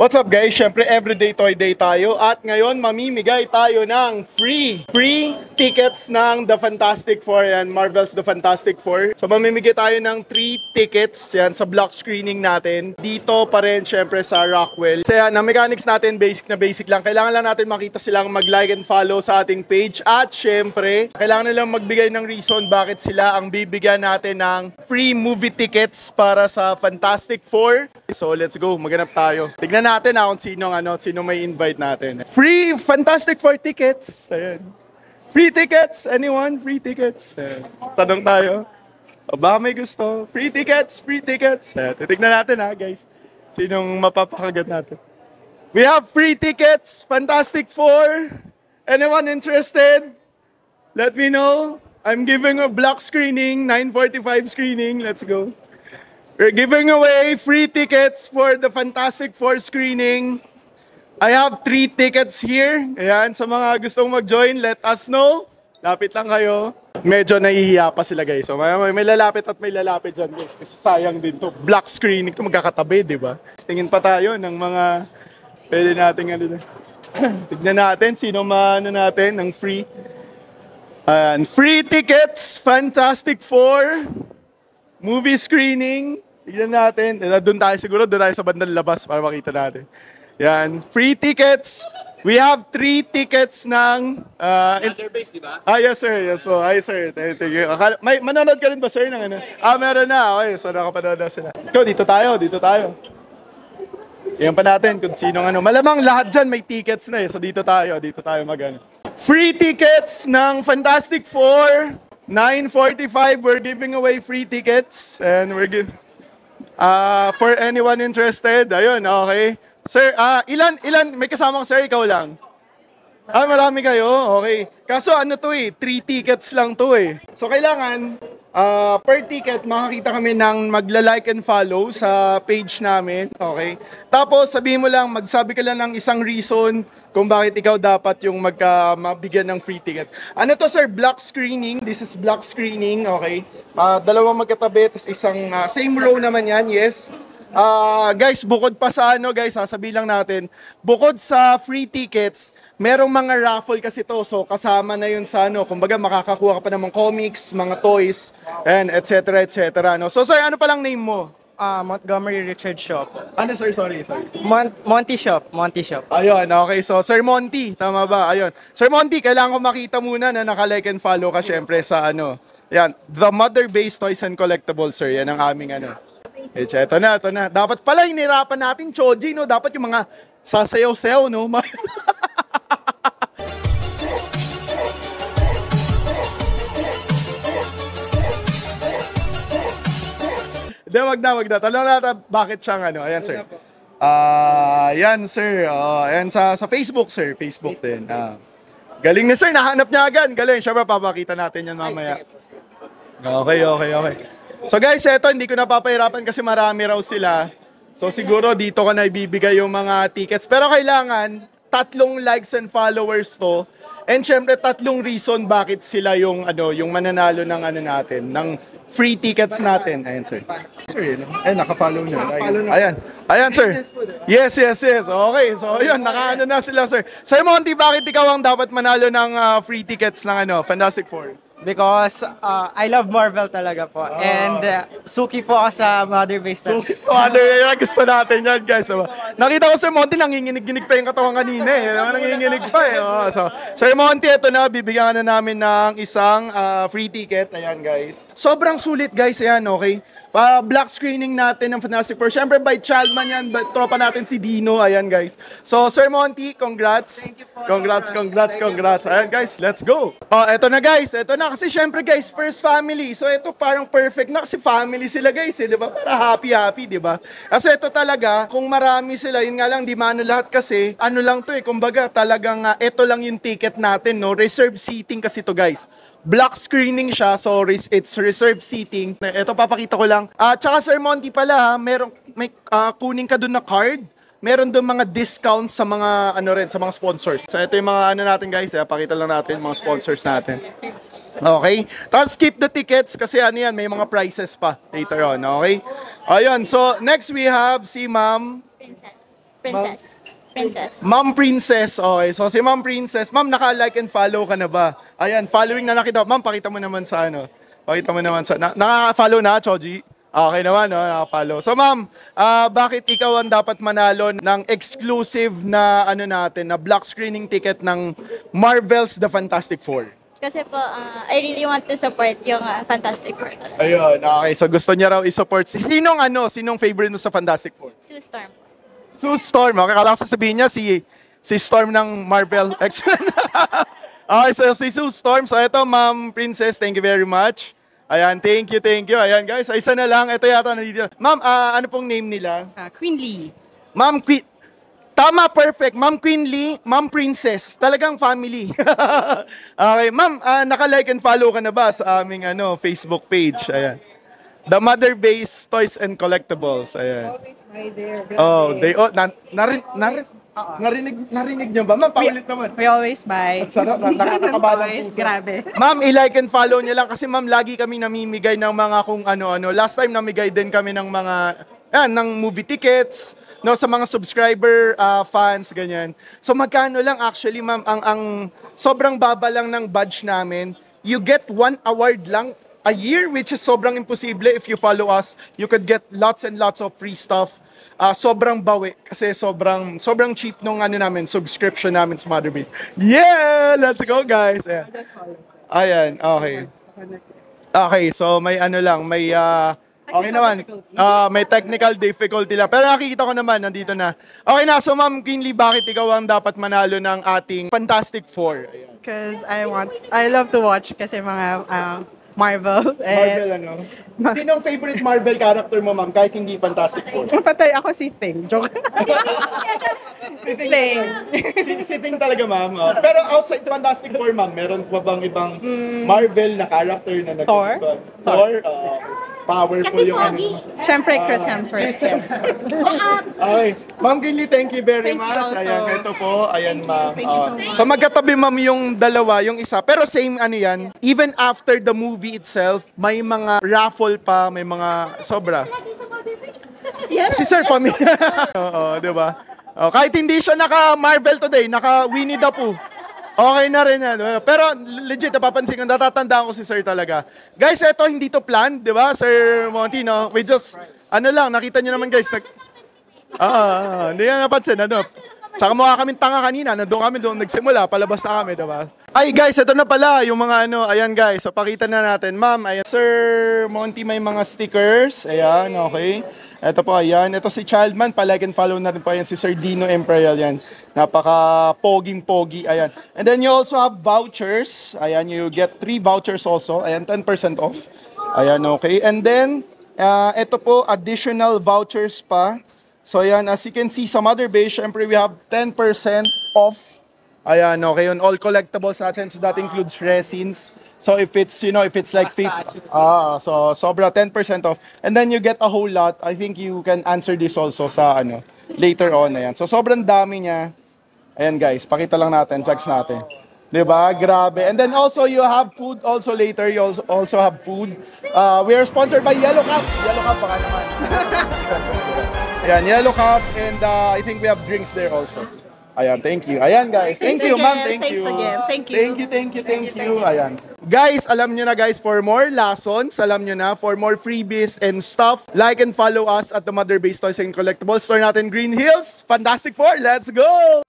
What's up guys? Syempre everyday toy day tayo at ngayon mamimigay tayo ng free tickets ng The Fantastic Four yan, Marvel's The Fantastic Four. So mamimigay tayo ng 3 tickets yan sa block screening natin. Dito pa rin syempre sa Rockwell. So yan, ang mechanics natin basic na basic lang. Kailangan lang natin makita silang mag-like and follow sa ating page at syempre kailangan nilang magbigay ng reason bakit sila ang bibigyan natin ng free movie tickets para sa Fantastic Four. So let's go, maghanap tayo. Tignan natin kung sino may invite natin. Free Fantastic Four tickets. Ayan. Free tickets. Anyone? Free tickets. Ayan. Tanong tayo. O baka may gusto. Free tickets. Free tickets. Ayan. Titignan natin guys. Sinong mapapakagat natin. We have free tickets. Fantastic Four. Anyone interested? Let me know. I'm giving a block screening. 9:45 screening. Let's go. We're giving away free tickets for the Fantastic Four screening. I have 3 tickets here. Ayan, sa mga gustong mag-join, let us know. Lapit lang kayo. Medyo nahihiya pa sila guys. So may lalapit at may lalapit dyan guys. Kasi sayang din to. Black screening to magkakatabi, di ba? Tingin pa tayo ng mga pwede natin tignan natin sino natin ng free. Free tickets, Fantastic Four movie screening. Tignan natin. Doon tayo sa bandang labas para makita natin. Yan. Free tickets. We have 3 tickets ng... Base, diba? Yes sir. Yes po. Hi sir. Thank you. Manonood ka rin ba sir ng ano? Meron na. Okay. So nakapanood na sila. Ikaw, dito tayo. Yan pa natin kung sino Malamang lahat dyan may tickets na So dito tayo mag-ano. Free tickets ng Fantastic Four. 9:45, we're giving away free tickets. And we're for anyone interested. Ayun, okay. Sir, ilan, may kasama ko sir, ikaw lang? Marami kayo, okay. Kaso 3 tickets lang to So kailangan, per ticket, makakita kami ng magla-like and follow sa page namin, okay. Tapos sabihin mo lang, magsabi ka lang ng isang reason kung bakit ikaw dapat yung mabigyan ng free ticket. Ano to sir, block screening. This is block screening, okay. Dalawang magkatabi, tapos isang same row naman yan, yes. Guys, bukod pa sa guys, sasabihin lang natin, bukod sa free tickets, merong mga raffle kasi to, so kasama na yun sa kumbaga makakakuha ka pa ng mga comics, mga toys, and etc. So sir, ano palang name mo? Montgomery Richard Shop. Ano sir, sorry. Monty Shop. Ayun, okay, so Sir Monty, tama ba? Ayun. Sir Monty, kailangan ko makita muna na naka-like and follow ka syempre sa yan, The Mother Base Toys and Collectibles sir, yan ang aming Ito na. Dapat pala hinirapan natin, Choji, no? Dapat yung mga sasayaw-sayaw, no? Wag na. Tanong natin bakit siyang Ayan, sir. Yan, sir. Ayan sa Facebook, sir. Facebook din. Galing na, sir. Nahanap niya agad. Galing. Siyempre, papakita natin yan mamaya. Okay. So guys, eto hindi ko napapahirapan kasi marami raw sila. So siguro dito ko na ibibigay yung mga tickets. Pero kailangan 3 likes and followers to. And syempre 3 reason bakit sila yung yung mananalo ng natin, ng free tickets natin. Ayan sir. Sir, naka-follow na. Ayan sir. Yes. Okay. So ayun, na sila sir. Sir Monty, bakit ikaw ang dapat manalo ng free tickets ng Fantastic Four? Because I love Marvel talaga po. And suki po ako sa Mother Base. Gusto natin yan, guys. Nakita ko Sir Monty, nanginginig-ginig pa yung katawan kanina Nanginginig pa So, Sir Monty, ito na, bibigyan na namin ng isang free ticket. Ayan, guys. Sobrang sulit, guys. Ayan, okay. Black screening natin ng Fantastic Four. Siyempre, by Childman yan. Tropa natin si Dino. Ayan, guys. So, Sir Monty, congrats. Thank you po. Congrats. Ayan, guys, let's go. Eto na, guys. Kasi syempre guys, first family. So ito parang perfect na kasi family sila guys di ba? Para happy, di ba? Kasi ito talaga, kung marami sila, yun nga lang, di man lahat kasi, lang to kumbaga talagang ito lang yung ticket natin, no? Reserve seating kasi to guys. Block screening siya, so it's reserve seating. Ito papakita ko lang. Tsaka Sir Monty pala, may kunin ka dun na card. Meron doon mga discounts sa mga sa mga sponsors. So ito yung mga natin guys, pakita lang natin mga sponsors natin. Okay? Tapos skip the tickets kasi yan, may mga prices pa later on. Okay? Ayun, so next we have si Ma'am Princess. Princess. Ma'am Princess. Okay, so si Ma'am Princess. Ma'am, naka-like and follow ka na ba? Ayan, following na nakita. Ma'am, pakita mo naman sa ano. Pakita mo naman sa... Naka-follow na, Choji? Okay naman, no? Naka-follow. So, ma'am, bakit ikaw ang dapat manalo ng exclusive na ano natin, na block screening ticket ng Marvel's The Fantastic Four? Kasi po, I really want to support yung Fantastic Four. Ayun, okay. So, gusto niya raw i-support. Sinong favorite mo sa Fantastic Four? Sue Storm. Sue Storm. Okay, kala ko sasabihin niya si Storm ng Marvel X-Men. Okay, so si Sue Storm. So ito, Ma'am Princess, thank you very much. Ayan, thank you. Ayan guys, isa na lang. Ito yata nandito. Ma'am, ano pong name nila? Queen Lee. Ma'am Queen. Tama, perfect. Ma'am Queen Lee, Ma'am Princess. Talagang family. Okay, ma'am, naka-like and follow ka na ba sa aming Facebook page? Ayan. The Mother Base Toys and Collectibles. Ayan. Oh, narinig niyo ba? Ma'am, paulit naman. We always buy. At sarap, nakakakabalang puso. Grabe. Ma'am, i-like and follow niyo lang kasi ma'am, lagi kami namimigay ng mga kung ano-ano. Last time namigay din kami ng mga ng movie tickets, no, sa mga subscriber fans, ganyan. So magkano lang actually, ma'am, ang sobrang baba lang ng badge namin. You get 1 award lang a year, which is sobrang imposible. If you follow us, you could get lots and lots of free stuff. Sobrang bawi kasi sobrang cheap nung namin, subscription namin sa Mother Base. Yeah! Let's go, guys! Ayan, okay. Okay, so may okay naman. May technical difficulty lang. Pero nakikita ko naman, nandito na. Okay na, so Ma'am Kinley, bakit ikaw ang dapat manalo ng ating Fantastic Four? Because I love to watch kasi mga Marvel. Marvel, Sinong favorite Marvel character mo, ma'am, kahit hindi Fantastic Four? Patay ako si Thing. Joke. Sitting talaga, ma'am. Pero outside Fantastic Four, ma'am, meron pa bang ibang Marvel na character na nag-gusto? Thor? Powerful yung Siyempre, Chris Hemsworth. Okay. Ma'am Kinley, thank you very much. also. Ayan, ito po. Ayan, ma'am. Thank you so much. So magkatabi, ma'am, yung dalawa, yung isa. Pero same yan. Even after the movie itself, may mga raffle pa, may mga sobra. Si Sir familiar. Oo, di ba? Kahit hindi siya naka-Marvel today, naka-Winnie the Pooh. Okay na rin yan. Pero legit, napapansin ko, natatandaan ko si Sir talaga. Guys, eto hindi to plan, di ba, Sir Monty, no? We just, nakita nyo naman guys. Hindi na napansin, Tsaka mukha kaming tanga kanina, doon nagsimula, palabas na kami, di ba? Ay guys, ito na pala, yung mga ayan guys, so pakita na natin. Ma'am, ayan, Sir Monty may mga stickers, ayan, okay. Ito po, ayan, ito si Childman, pa-like and follow na rin po, ayan, si Sir Dino Imperial, yan. Napaka-poging-pogi, ayan. And then you also have vouchers, ayan, you get 3 vouchers also, ayan, 10% off. Ayan, okay. And then, ito po, additional vouchers pa. So ayan, as you can see sa Mother Base, syempre we have 10% off. Ayan, okay, yun, all collectibles natin. So that includes resins. So if it's, if it's like so sobra 10% off. And then you get a whole lot. I think you can answer this also sa later on. Ayan. So sobrang dami niya. Ayan guys, pakita lang natin, flex natin. Diba? Grabe. And then also you have food also later. You also have food. We are sponsored by Yellow Cup. Yellow Cup baka naman. Ayan, Yellow Cup, and I think we have drinks there also. Ayan, thank you. Ayan guys, thank you ma'am, thank you. Thanks again, thank you. Thank you. Ayan. Guys, alam nyo na guys, for more lessons, alam nyo na, for more freebies and stuff, like and follow us at the Mother Base Toys and Collectibles store natin, Green Hills. Fantastic Four, let's go!